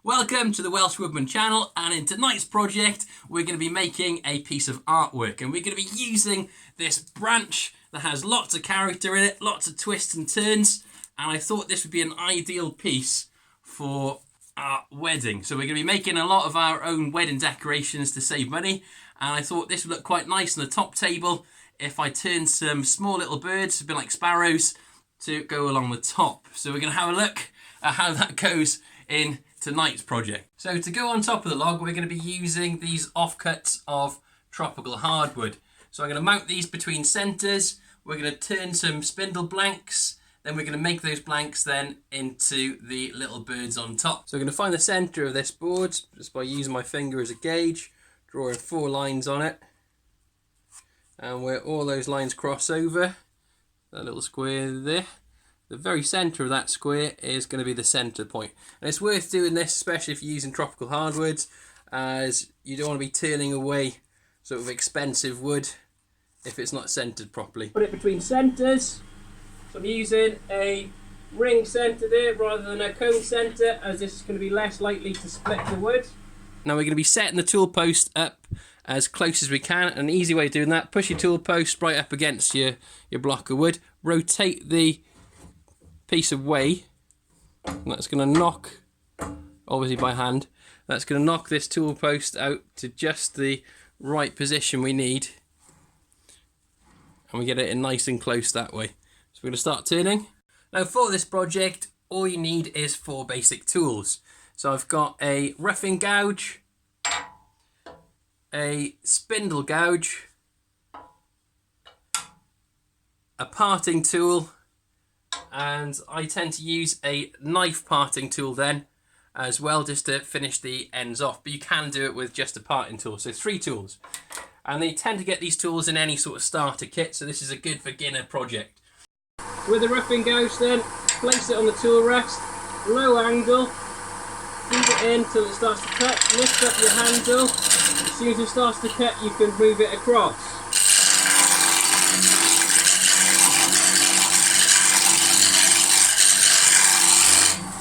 Welcome to the Welsh Woodman channel, and in tonight's project we're going to be making a piece of artwork, and we're going to be using this branch that has lots of character in it, lots of twists and turns, and I thought this would be an ideal piece for our wedding. So we're going to be making a lot of our own wedding decorations to save money, and I thought this would look quite nice on the top table if I turned some small little birds, a bit like sparrows, to go along the top. So we're going to have a look at how that goes in tonight's project. So to go on top of the log, we're going to be using these offcuts of tropical hardwood. So I'm going to mount these between centres. We're going to turn some spindle blanks, then we're going to make those blanks then into the little birds on top. So I'm going to find the centre of this board just by using my finger as a gauge, drawing 4 lines on it, and where all those lines cross over, that little square there, the very centre of that square is going to be the centre point. And it's worth doing this, especially if you're using tropical hardwoods, as you don't want to be turning away sort of expensive wood if it's not centred properly. Put it between centres. So I'm using a ring centre there rather than a cone centre, as this is going to be less likely to split the wood. Now we're going to be setting the tool post up as close as we can. An easy way of doing that, push your tool post right up against your block of wood, rotate the piece away, and that's going to knock, obviously by hand, that's going to knock this tool post out to just the right position we need, and we get it in nice and close that way. So we're going to start turning. Now for this project, all you need is 4 basic tools. So I've got a roughing gouge, a spindle gouge, a parting tool, and I tend to use a knife parting tool then as well, just to finish the ends off, but you can do it with just a parting tool. So 3 tools, and they tend to get these tools in any sort of starter kit, so this is a good beginner project. With the roughing gouge then, place it on the tool rest, low angle, feed it in till it starts to cut, lift up your handle, as soon as it starts to cut you can move it across.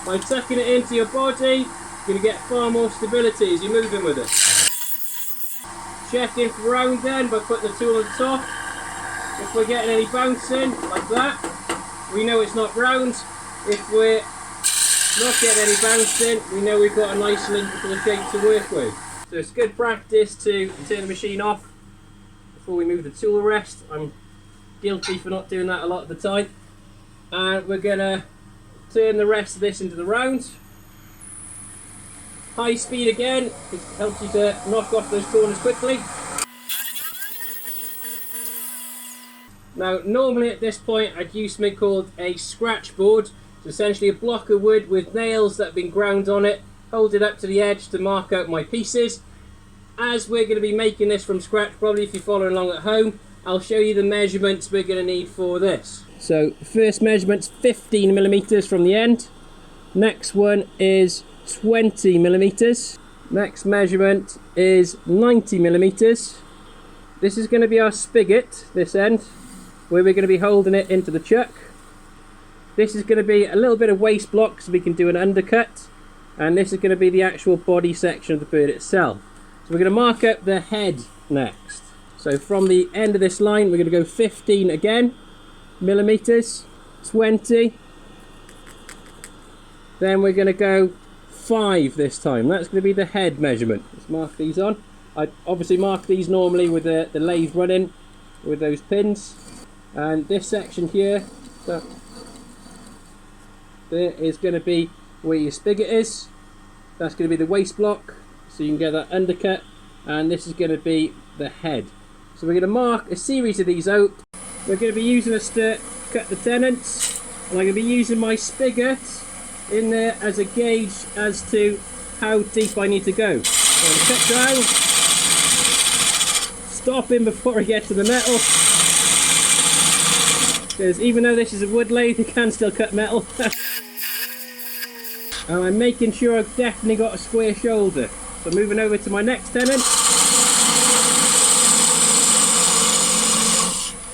By tucking it into your body, you're going to get far more stability as you're moving with it. Checking for round then by putting the tool on the top. If we're getting any bouncing like that, we know it's not round. If we're not getting any bouncing, we know we've got a nice cylindrical shape to work with. So it's good practice to turn the machine off before we move the tool rest. I'm guilty for not doing that a lot of the time. And we're going to turn the rest of this into the round. High speed again, it helps you to knock off those corners quickly. Now normally at this point I'd use something called a scratch board. It's essentially a block of wood with nails that have been ground on it. Hold it up to the edge to mark out my pieces. As we're going to be making this from scratch, probably if you're following along at home, I'll show you the measurements we're going to need for this. So first measurement's 15mm from the end. Next one is 20mm. Next measurement is 90mm. This is going to be our spigot, this end, where we're going to be holding it into the chuck. This is going to be a little bit of waste block so we can do an undercut, and this is going to be the actual body section of the bird itself. So we're going to mark up the head next. So from the end of this line we're going to go 15 again millimeters, 20, then we're going to go 5 this time. That's going to be the head measurement. Let's mark these on. I obviously mark these normally with the lathe running with those pins, and this section here, so there is going to be where your spigot is. That's going to be the waste block, so you can get that undercut, and this is going to be the head. So we're going to mark a series of these out. We're going to be using this to cut the tenons, and I'm going to be using my spigot in there as a gauge as to how deep I need to go. So I'm going to cut down, stopping before I get to the metal, because even though this is a wood lathe, you can still cut metal. And I'm making sure I've definitely got a square shoulder. So moving over to my next tenon.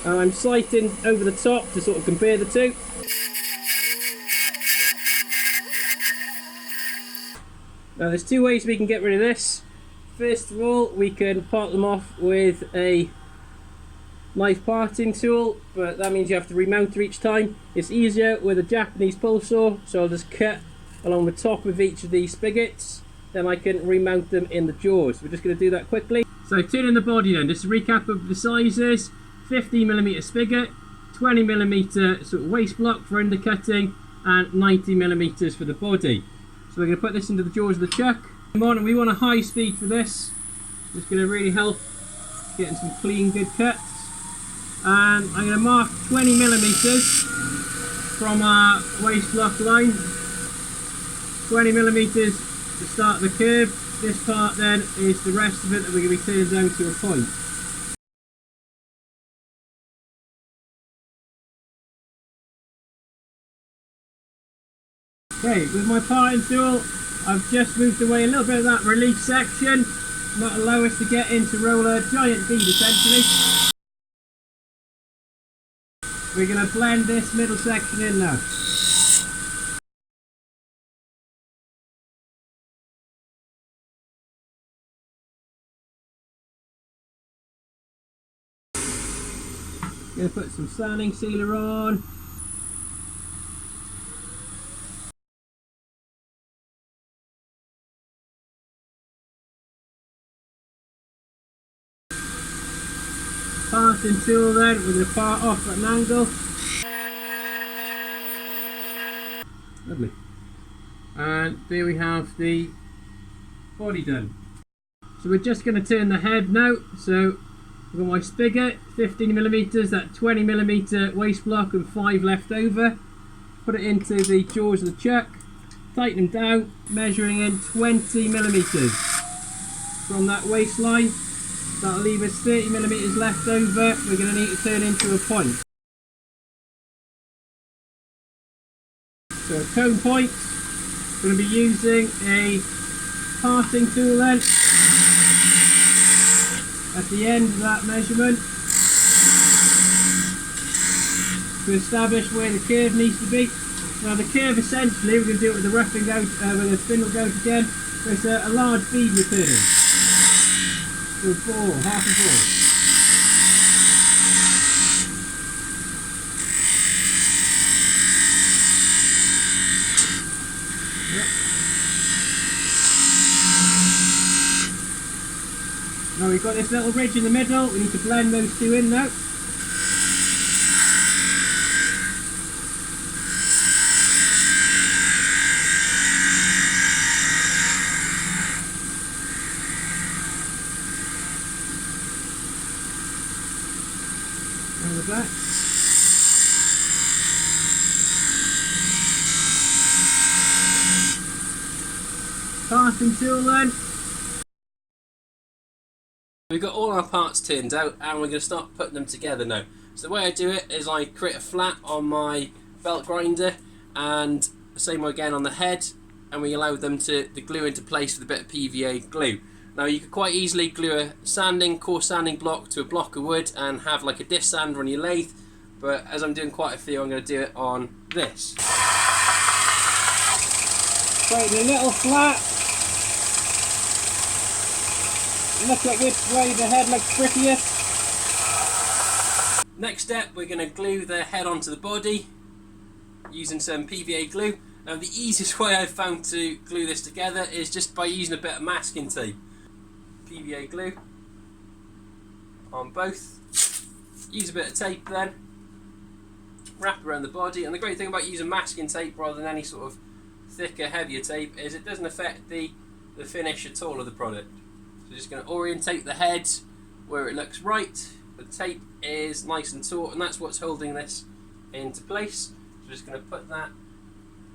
And I'm sighting over the top to sort of compare the two. Now there's two ways we can get rid of this. First of all, we can part them off with a knife parting tool, but that means you have to remount her each time. It's easier with a Japanese pull saw, so I'll just cut along the top of each of these spigots, then I can remount them in the jaws. We're just going to do that quickly. So turning the body then, just a recap of the sizes: 15mm spigot, 20mm sort of waste block for undercutting, and 90mm for the body. So we're going to put this into the jaws of the chuck. And we want a high speed for this. It's going to really help getting some clean, good cuts. And I'm going to mark 20mm from our waste block line. 20mm to start the curve. This part then is the rest of it that we're going to be turning down to a point. Okay, with my parting tool, I've just moved away a little bit of that relief section, not allow us to get into roll a giant bead essentially. We're going to blend this middle section in now. Going to put some sanding sealer on. Parting tool then, we're going to part off at an angle. Lovely. And there we have the body done. So we're just going to turn the head now. So I've got my spigot, 15mm, that 20mm waste block and 5 left over. Put it into the jaws of the chuck, tighten them down, measuring in 20mm from that waistline. That'll leave us 30mm left over. We're going to need to turn into a point. So a cone point, we're going to be using a parting tool then at the end of that measurement to establish where the curve needs to be. Now the curve essentially, we're going to do it with the roughing gouge, with the spindle gouge again, so it's a large bead we're turning. So ball, half a ball. Yep. Now we've got this little ridge in the middle, we need to blend those two in now. The back. Parting tool then. We've got all our parts turned out and we're going to start putting them together now. So the way I do it is I create a flat on my belt grinder and the same way again on the head, and we allow them to glue into place with a bit of PVA glue. Now you could quite easily glue a coarse sanding block to a block of wood and have like a disc sander on your lathe, but as I'm doing quite a few, I'm going to do it on this. Creating a little flat. Look at which way the head looks prettiest. Next step, we're going to glue the head onto the body using some PVA glue. Now the easiest way I've found to glue this together is just by using a bit of masking tape. PVA glue on both. Use a bit of tape then, wrap around the body, and the great thing about using masking tape rather than any sort of thicker, heavier tape is it doesn't affect the finish at all of the product. So just going to orientate the head where it looks right. The tape is nice and taut, and that's what's holding this into place. So just going to put that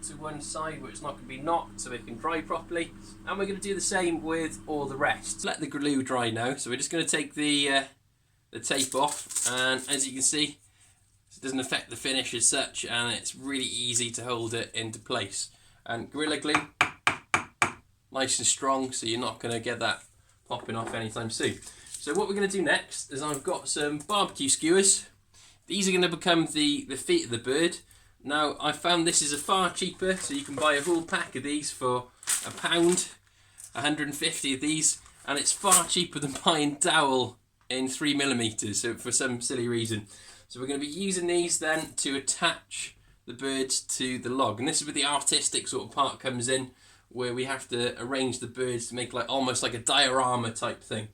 to one side where it's not going to be knocked so it can dry properly, and we're going to do the same with all the rest. Let the glue dry now, so we're just going to take the tape off, and as you can see it doesn't affect the finish as such, and it's really easy to hold it into place. And Gorilla Glue, nice and strong, so you're not going to get that popping off anytime soon. So what we're going to do next is I've got some barbecue skewers. These are going to become the feet of the bird. Now I found this is a far cheaper, so you can buy a whole pack of these for £1, 150 of these, and it's far cheaper than buying dowel in 3mm, so for some silly reason. So we're going to be using these then to attach the birds to the log, and this is where the artistic sort of part comes in, where we have to arrange the birds to make like almost like a diorama type thing.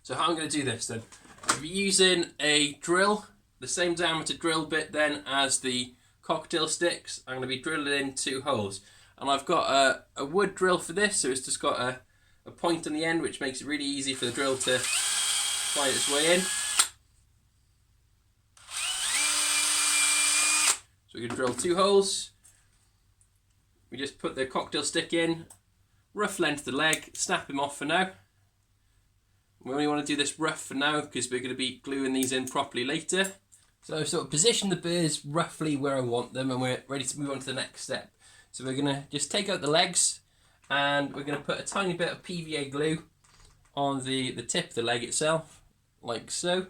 So how I'm going to do this then, I'll be using a drill, the same diameter drill bit then as the cocktail sticks. I'm going to be drilling in 2 holes, and I've got a wood drill for this, so it's just got a point on the end which makes it really easy for the drill to find its way in. So we're going to drill 2 holes. We just put the cocktail stick in, rough length of the leg, snap him off for now. We only want to do this rough for now because we're going to be gluing these in properly later. So I've sort of positioned the birds roughly where I want them, and we're ready to move on to the next step. So we're going to just take out the legs, and we're going to put a tiny bit of PVA glue on the tip of the leg itself, like so,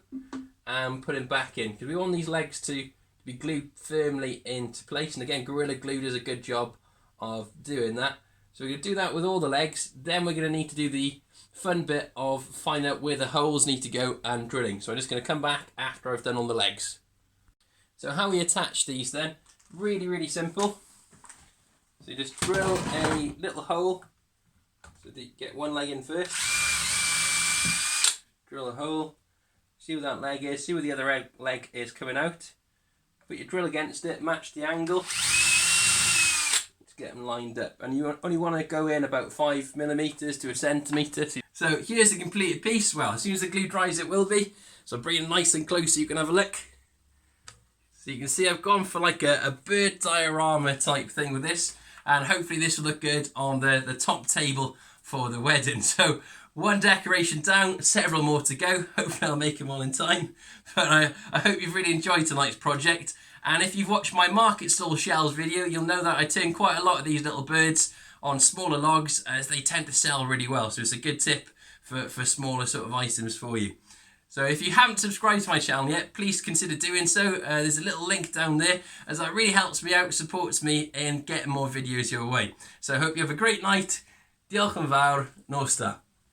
and put him back in, because we want these legs to be glued firmly into place. And again, Gorilla Glue does a good job of doing that. So we're going to do that with all the legs. Then we're going to need to do the fun bit of finding out where the holes need to go and drilling. So I'm just going to come back after I've done all the legs. So how we attach these then, really simple. So you just drill a little hole, so that you get one leg in first. Drill a hole, see where that leg is, see where the other leg is coming out. Put your drill against it, match the angle to get them lined up. And you only want to go in about 5mm to a centimetre. So here's the completed piece. Well, as soon as the glue dries it will be. So I'll bring it nice and close so you can have a look. So you can see I've gone for like a bird diorama type thing with this. And hopefully this will look good on the top table for the wedding. So one decoration down, several more to go. Hopefully I'll make them all in time. But I hope you've really enjoyed tonight's project. And if you've watched my market stall shells video, you'll know that I turn quite a lot of these little birds on smaller logs, as they tend to sell really well. So it's a good tip for smaller sort of items for you. So if you haven't subscribed to my channel yet, please consider doing so. There's a little link down there, as that really helps me out, supports me in getting more videos your way. So I hope you have a great night. Diolch yn fawr, nos da.